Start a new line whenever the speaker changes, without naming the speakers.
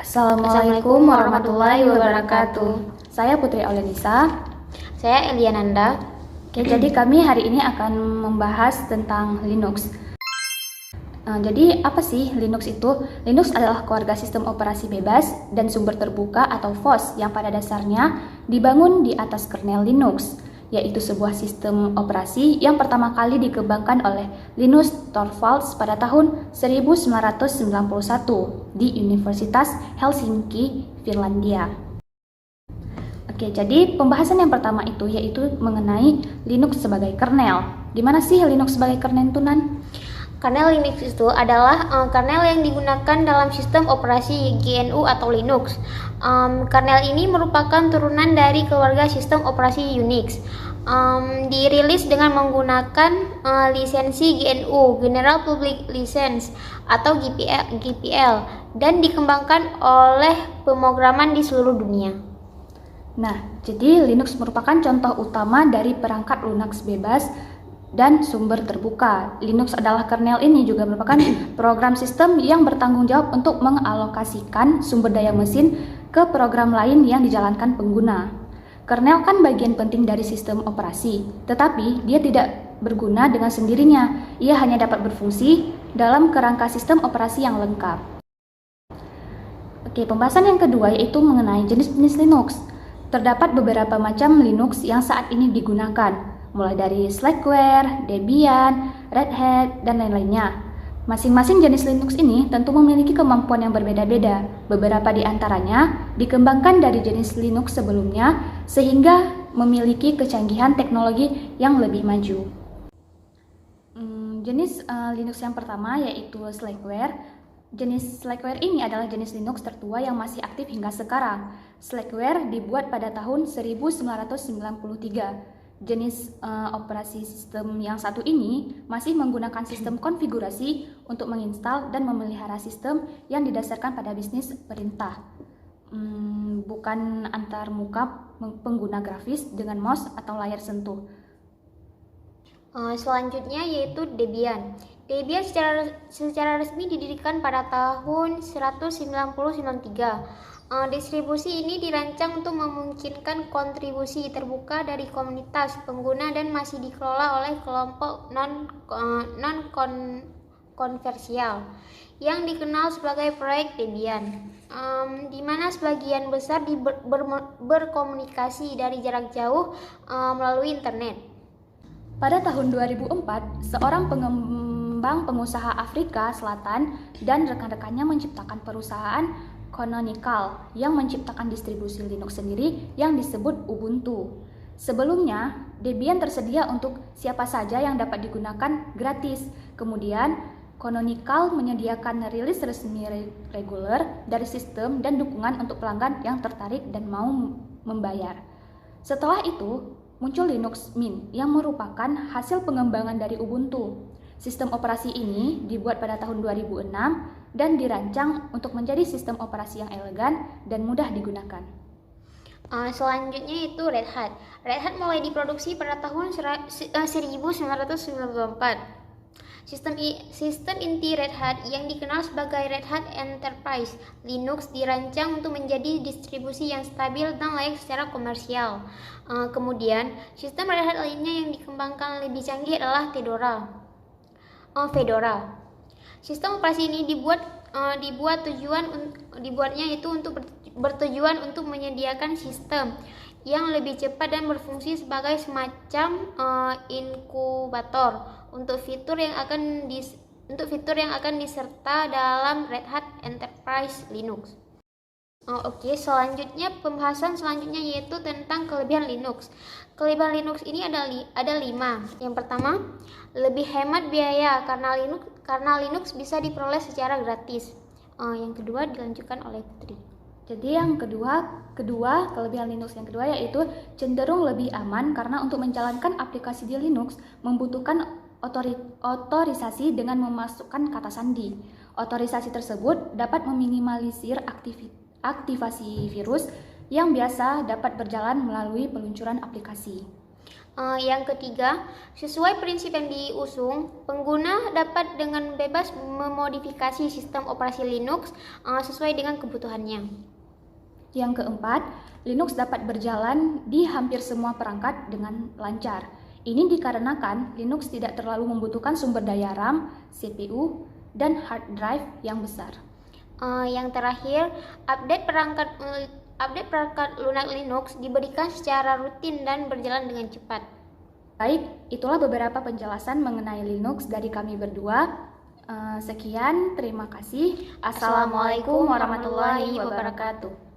Assalamualaikum warahmatullahi wabarakatuh. Saya Putri Aulenisa.
Saya Eliananda.
Oke, jadi kami hari ini akan membahas tentang Linux. Jadi apa sih Linux itu? Linux adalah keluarga sistem operasi bebas dan sumber terbuka atau FOSS yang pada dasarnya dibangun di atas kernel Linux, yaitu sebuah sistem operasi yang pertama kali dikembangkan oleh Linus Torvalds pada tahun 1991 di Universitas Helsinki, Finlandia. Oke, jadi pembahasan yang pertama itu yaitu mengenai Linux sebagai kernel. Di mana sih Linux sebagai kernel itu, Nan?
Kernel Linux itu adalah kernel yang digunakan dalam sistem operasi GNU atau Linux. Kernel ini merupakan turunan dari keluarga sistem operasi Unix. Dirilis dengan menggunakan lisensi GNU (General Public License) atau GPL dan dikembangkan oleh pemrograman di seluruh dunia.
Nah, jadi Linux merupakan contoh utama dari perangkat lunak bebas dan sumber terbuka. Linux adalah kernel ini juga merupakan program sistem yang bertanggung jawab untuk mengalokasikan sumber daya mesin ke program lain yang dijalankan pengguna. Kernel kan bagian penting dari sistem operasi, tetapi dia tidak berguna dengan sendirinya. Ia hanya dapat berfungsi dalam kerangka sistem operasi yang lengkap. Oke, pembahasan yang kedua yaitu mengenai jenis-jenis Linux. Terdapat beberapa macam Linux yang saat ini digunakan, mulai dari Slackware, Debian, Red Hat, dan lain-lainnya. Masing-masing jenis Linux ini tentu memiliki kemampuan yang berbeda-beda. Beberapa di antaranya dikembangkan dari jenis Linux sebelumnya sehingga memiliki kecanggihan teknologi yang lebih maju. Jenis Linux yang pertama yaitu Slackware. Jenis Slackware ini adalah jenis Linux tertua yang masih aktif hingga sekarang. Slackware dibuat pada tahun 1993. Jenis operasi sistem yang satu ini masih menggunakan sistem konfigurasi untuk menginstal dan memelihara sistem yang didasarkan pada bisnis perintah, bukan antar muka pengguna grafis dengan mouse atau layar sentuh.
Selanjutnya yaitu Debian. Debian secara resmi didirikan pada tahun 1993. Distribusi ini dirancang untuk memungkinkan kontribusi terbuka dari komunitas pengguna dan masih dikelola oleh kelompok non-kontroversial yang dikenal sebagai proyek Debian, di mana sebagian besar berkomunikasi dari jarak jauh melalui internet.
Pada tahun 2004, seorang pengembang pengusaha Afrika Selatan dan rekan-rekannya menciptakan perusahaan Canonical yang menciptakan distribusi Linux sendiri yang disebut Ubuntu. Sebelumnya, Debian tersedia untuk siapa saja yang dapat digunakan gratis. Kemudian, Canonical menyediakan rilis resmi reguler dari sistem dan dukungan untuk pelanggan yang tertarik dan mau membayar. Setelah itu, muncul Linux Mint yang merupakan hasil pengembangan dari Ubuntu. Sistem operasi ini dibuat pada tahun 2006 dan dirancang untuk menjadi sistem operasi yang elegan dan mudah digunakan.
Selanjutnya itu Red Hat. Red Hat mulai diproduksi pada tahun 1994. Sistem inti Red Hat yang dikenal sebagai Red Hat Enterprise Linux dirancang untuk menjadi distribusi yang stabil dan layak secara komersial. Kemudian, sistem Red Hat lainnya yang dikembangkan lebih canggih adalah Fedora. Sistem operasi ini dibuatnya itu untuk bertujuan untuk menyediakan sistem yang lebih cepat dan berfungsi sebagai semacam inkubator untuk fitur yang akan diserta dalam Red Hat Enterprise Linux. Selanjutnya pembahasan selanjutnya yaitu tentang kelebihan Linux. Kelebihan Linux ini ada 5. Yang pertama, lebih hemat biaya karena Linux bisa diperoleh secara gratis. Yang kedua dilanjutkan oleh Putri.
Jadi yang kedua kelebihan Linux yang kedua yaitu cenderung lebih aman karena untuk menjalankan aplikasi di Linux membutuhkan otorisasi dengan memasukkan kata sandi. Otorisasi tersebut dapat meminimalisir aktivasi virus yang biasa dapat berjalan melalui peluncuran aplikasi.
Yang ketiga, sesuai prinsip yang diusung, pengguna dapat dengan bebas memodifikasi sistem operasi Linux sesuai dengan kebutuhannya.
Yang keempat, Linux dapat berjalan di hampir semua perangkat dengan lancar. Ini dikarenakan Linux tidak terlalu membutuhkan sumber daya RAM, CPU, dan hard drive yang besar.
Yang terakhir, update perangkat lunak Linux diberikan secara rutin dan berjalan dengan cepat.
Baik, itulah beberapa penjelasan mengenai Linux dari kami berdua. Sekian, terima kasih. Assalamualaikum warahmatullahi wabarakatuh.